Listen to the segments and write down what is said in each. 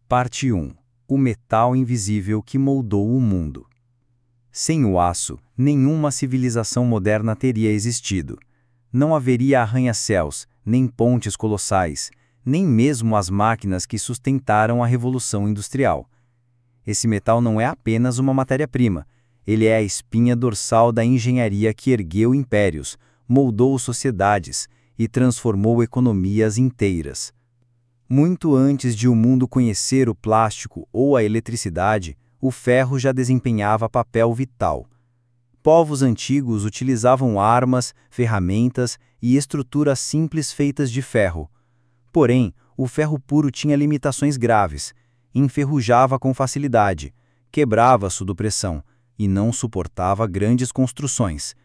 Parte 1. O metal invisível que moldou o mundo. Sem o aço, nenhuma civilização moderna teria existido. Não haveria arranha-céus, nem pontes colossais, nem mesmo as máquinas que sustentaram a Revolução Industrial. Esse metal não é apenas uma matéria-prima, ele é a espinha dorsal da engenharia que ergueu impérios, moldou sociedades e transformou economias inteiras. Muito antes de o mundo conhecer o plástico ou a eletricidade, o ferro já desempenhava papel vital. Povos antigos utilizavam armas, ferramentas e estruturas simples feitas de ferro. Porém, o ferro puro tinha limitações graves, enferrujava com facilidade, quebrava sob pressão e não suportava grandes construções.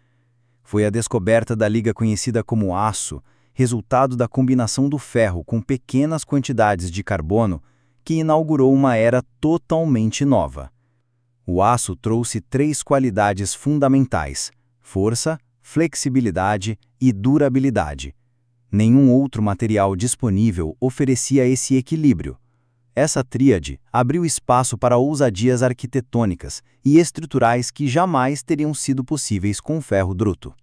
Foi a descoberta da liga conhecida como aço, resultado da combinação do ferro com pequenas quantidades de carbono, que inaugurou uma era totalmente nova. O aço trouxe 3 qualidades fundamentais: força, flexibilidade e durabilidade. Nenhum outro material disponível oferecia esse equilíbrio. Essa tríade abriu espaço para ousadias arquitetônicas e estruturais que jamais teriam sido possíveis com ferro bruto.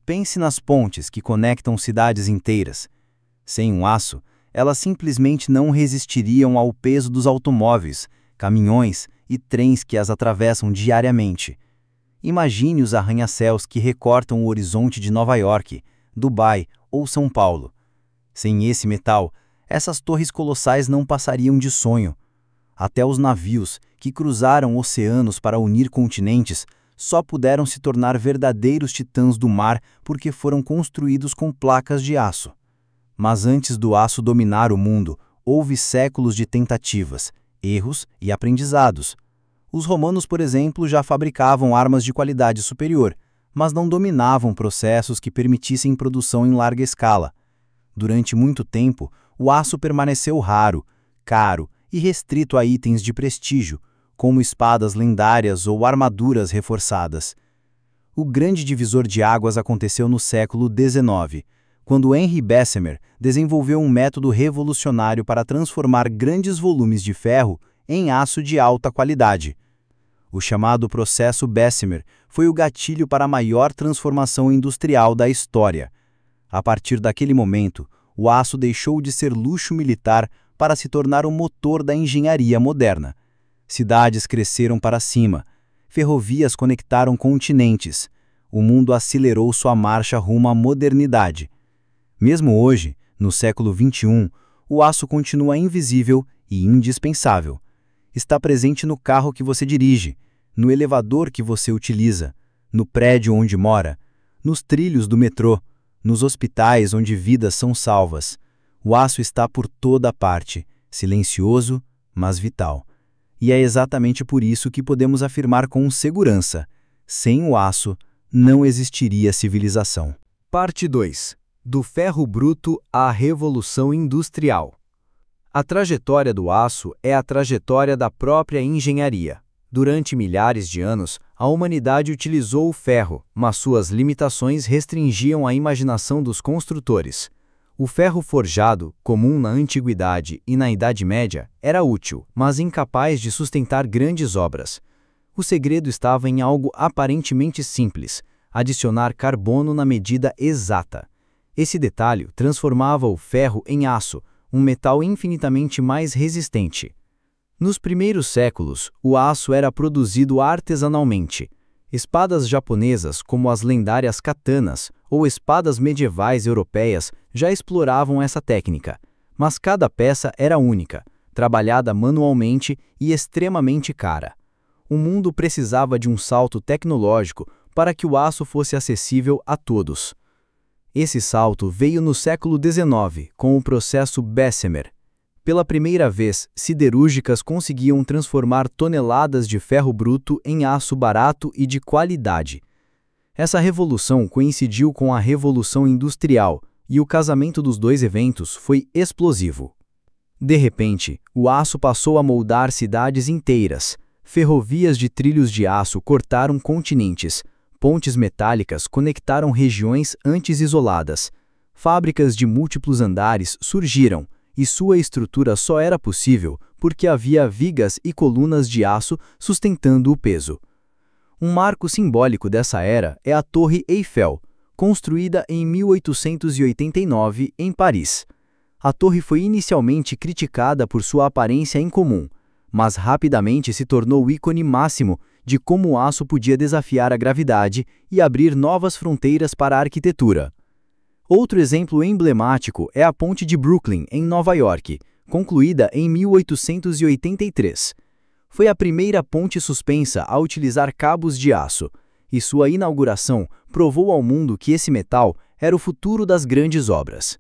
Pense nas pontes que conectam cidades inteiras. Sem um aço, elas simplesmente não resistiriam ao peso dos automóveis, caminhões e trens que as atravessam diariamente. Imagine os arranha-céus que recortam o horizonte de Nova York, Dubai ou São Paulo. Sem esse metal, essas torres colossais não passariam de sonho. Até os navios, que cruzaram oceanos para unir continentes, só puderam se tornar verdadeiros titãs do mar porque foram construídos com placas de aço. Mas antes do aço dominar o mundo, houve séculos de tentativas, erros e aprendizados. Os romanos, por exemplo, já fabricavam armas de qualidade superior, mas não dominavam processos que permitissem produção em larga escala. Durante muito tempo, o aço permaneceu raro, caro e restrito a itens de prestígio, como espadas lendárias ou armaduras reforçadas. O grande divisor de águas aconteceu no século XIX, quando Henry Bessemer desenvolveu um método revolucionário para transformar grandes volumes de ferro em aço de alta qualidade. O chamado processo Bessemer foi o gatilho para a maior transformação industrial da história. A partir daquele momento, o aço deixou de ser luxo militar para se tornar o motor da engenharia moderna. Cidades cresceram para cima, ferrovias conectaram continentes, o mundo acelerou sua marcha rumo à modernidade. Mesmo hoje, no século XXI, o aço continua invisível e indispensável. Está presente no carro que você dirige, no elevador que você utiliza, no prédio onde mora, nos trilhos do metrô, nos hospitais onde vidas são salvas. O aço está por toda parte, silencioso, mas vital. E é exatamente por isso que podemos afirmar com segurança: sem o aço, não existiria civilização. Parte 2. Do ferro bruto à Revolução Industrial. A trajetória do aço é a trajetória da própria engenharia. Durante milhares de anos, a humanidade utilizou o ferro, mas suas limitações restringiam a imaginação dos construtores. O ferro forjado, comum na Antiguidade e na Idade Média, era útil, mas incapaz de sustentar grandes obras. O segredo estava em algo aparentemente simples: adicionar carbono na medida exata. Esse detalhe transformava o ferro em aço, um metal infinitamente mais resistente. Nos primeiros séculos, o aço era produzido artesanalmente. Espadas japonesas, como as lendárias katanas, ou espadas medievais europeias, já exploravam essa técnica. Mas cada peça era única, trabalhada manualmente e extremamente cara. O mundo precisava de um salto tecnológico para que o aço fosse acessível a todos. Esse salto veio no século XIX, com o processo Bessemer. Pela primeira vez, siderúrgicas conseguiam transformar toneladas de ferro bruto em aço barato e de qualidade. Essa revolução coincidiu com a Revolução Industrial, e o casamento dos dois eventos foi explosivo. De repente, o aço passou a moldar cidades inteiras. Ferrovias de trilhos de aço cortaram continentes. Pontes metálicas conectaram regiões antes isoladas. Fábricas de múltiplos andares surgiram, e sua estrutura só era possível porque havia vigas e colunas de aço sustentando o peso. Um marco simbólico dessa era é a Torre Eiffel, construída em 1889 em Paris. A torre foi inicialmente criticada por sua aparência incomum, mas rapidamente se tornou o ícone máximo de como o aço podia desafiar a gravidade e abrir novas fronteiras para a arquitetura. Outro exemplo emblemático é a Ponte de Brooklyn, em Nova York, concluída em 1883. Foi a primeira ponte suspensa a utilizar cabos de aço, e sua inauguração provou ao mundo que esse metal era o futuro das grandes obras.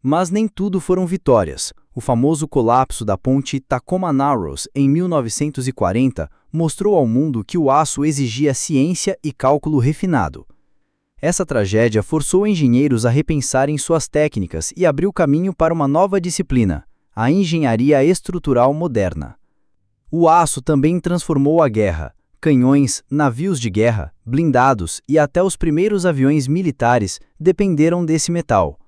Mas nem tudo foram vitórias. O famoso colapso da ponte Tacoma Narrows em 1940 mostrou ao mundo que o aço exigia ciência e cálculo refinado. Essa tragédia forçou engenheiros a repensarem suas técnicas e abriu caminho para uma nova disciplina, a engenharia estrutural moderna. O aço também transformou a guerra. Canhões, navios de guerra, blindados e até os primeiros aviões militares dependeram desse metal.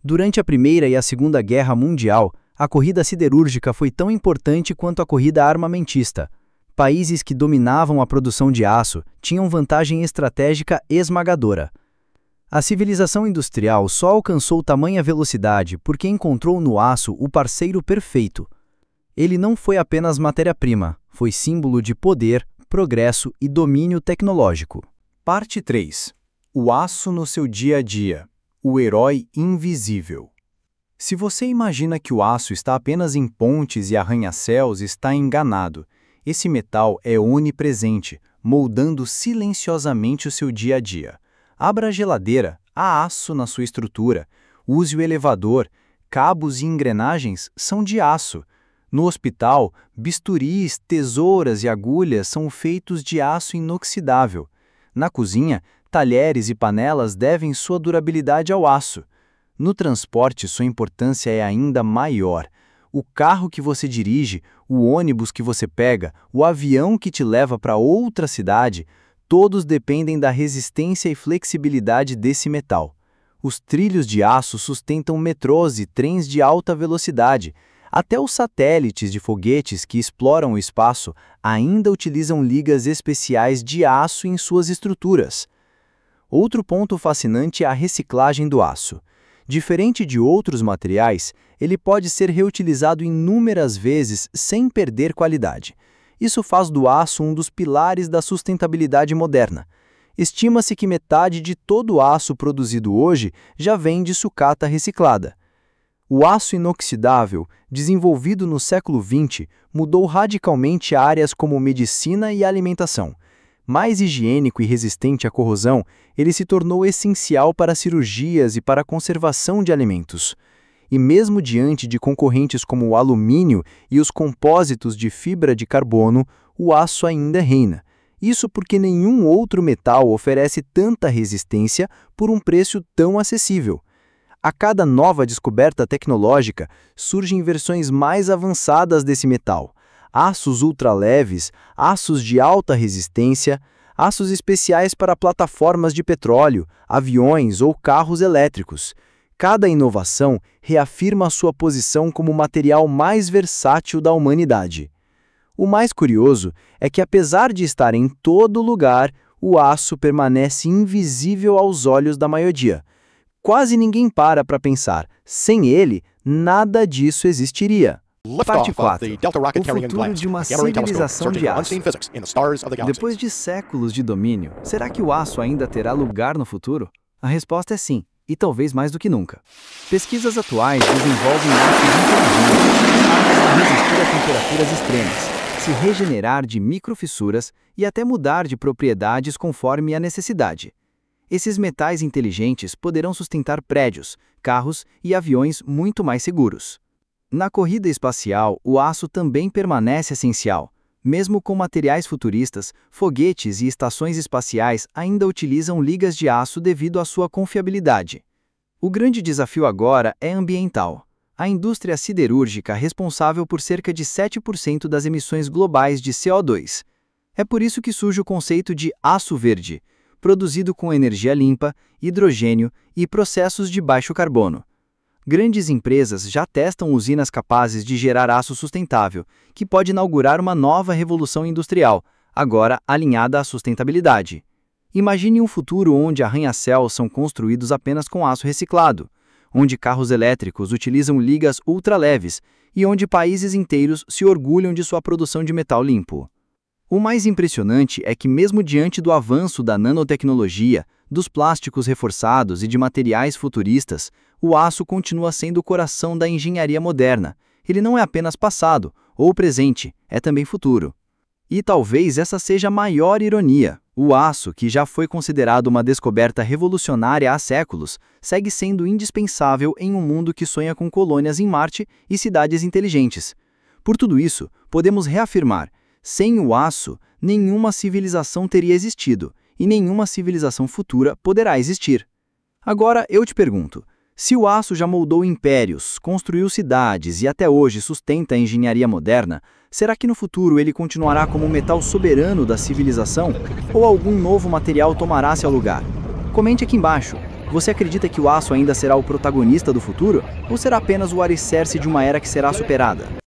Durante a Primeira e a Segunda Guerra Mundial, a corrida siderúrgica foi tão importante quanto a corrida armamentista. Países que dominavam a produção de aço tinham vantagem estratégica esmagadora. A civilização industrial só alcançou tamanha velocidade porque encontrou no aço o parceiro perfeito. Ele não foi apenas matéria-prima, foi símbolo de poder, progresso e domínio tecnológico. Parte 3. O aço no seu dia a dia. O herói invisível. Se você imagina que o aço está apenas em pontes e arranha-céus, está enganado. Esse metal é onipresente, moldando silenciosamente o seu dia a dia. Abra a geladeira, há aço na sua estrutura. Use o elevador, cabos e engrenagens são de aço. No hospital, bisturis, tesouras e agulhas são feitos de aço inoxidável. Na cozinha, talheres e panelas devem sua durabilidade ao aço. No transporte, sua importância é ainda maior. O carro que você dirige, o ônibus que você pega, o avião que te leva para outra cidade, todos dependem da resistência e flexibilidade desse metal. Os trilhos de aço sustentam metrôs e trens de alta velocidade. Até os satélites de foguetes que exploram o espaço ainda utilizam ligas especiais de aço em suas estruturas. Outro ponto fascinante é a reciclagem do aço. Diferente de outros materiais, ele pode ser reutilizado inúmeras vezes sem perder qualidade. Isso faz do aço um dos pilares da sustentabilidade moderna. Estima-se que metade de todo o aço produzido hoje já vem de sucata reciclada. O aço inoxidável, desenvolvido no século XX, mudou radicalmente áreas como medicina e alimentação. Mais higiênico e resistente à corrosão, ele se tornou essencial para cirurgias e para a conservação de alimentos. E mesmo diante de concorrentes como o alumínio e os compósitos de fibra de carbono, o aço ainda reina. Isso porque nenhum outro metal oferece tanta resistência por um preço tão acessível. A cada nova descoberta tecnológica, surgem versões mais avançadas desse metal. Aços ultraleves, aços de alta resistência, aços especiais para plataformas de petróleo, aviões ou carros elétricos. Cada inovação reafirma sua posição como o material mais versátil da humanidade. O mais curioso é que, apesar de estar em todo lugar, o aço permanece invisível aos olhos da maioria. Quase ninguém para pensar. Sem ele, nada disso existiria. Parte 4. O futuro de uma civilização de aço. Depois de séculos de domínio, será que o aço ainda terá lugar no futuro? A resposta é sim, e talvez mais do que nunca. Pesquisas atuais desenvolvem aços inteligentes, capazes de resistir a temperaturas extremas, se regenerar de microfissuras e até mudar de propriedades conforme a necessidade. Esses metais inteligentes poderão sustentar prédios, carros e aviões muito mais seguros. Na corrida espacial, o aço também permanece essencial. Mesmo com materiais futuristas, foguetes e estações espaciais ainda utilizam ligas de aço devido à sua confiabilidade. O grande desafio agora é ambiental. A indústria siderúrgica é responsável por cerca de 7% das emissões globais de CO2. É por isso que surge o conceito de aço verde, produzido com energia limpa, hidrogênio e processos de baixo carbono. grandes empresas já testam usinas capazes de gerar aço sustentável, que pode inaugurar uma nova revolução industrial, agora alinhada à sustentabilidade. Imagine um futuro onde arranha-céus são construídos apenas com aço reciclado, onde carros elétricos utilizam ligas ultraleves e onde países inteiros se orgulham de sua produção de metal limpo. O mais impressionante é que, mesmo diante do avanço da nanotecnologia, dos plásticos reforçados e de materiais futuristas, o aço continua sendo o coração da engenharia moderna. Ele não é apenas passado ou presente, é também futuro. E talvez essa seja a maior ironia. O aço, que já foi considerado uma descoberta revolucionária há séculos, segue sendo indispensável em um mundo que sonha com colônias em Marte e cidades inteligentes. Por tudo isso, podemos reafirmar: sem o aço, nenhuma civilização teria existido, e nenhuma civilização futura poderá existir. Agora eu te pergunto, se o aço já moldou impérios, construiu cidades e até hoje sustenta a engenharia moderna, será que no futuro ele continuará como o metal soberano da civilização? Ou algum novo material tomará seu lugar? Comente aqui embaixo. Você acredita que o aço ainda será o protagonista do futuro? Ou será apenas o alicerce de uma era que será superada?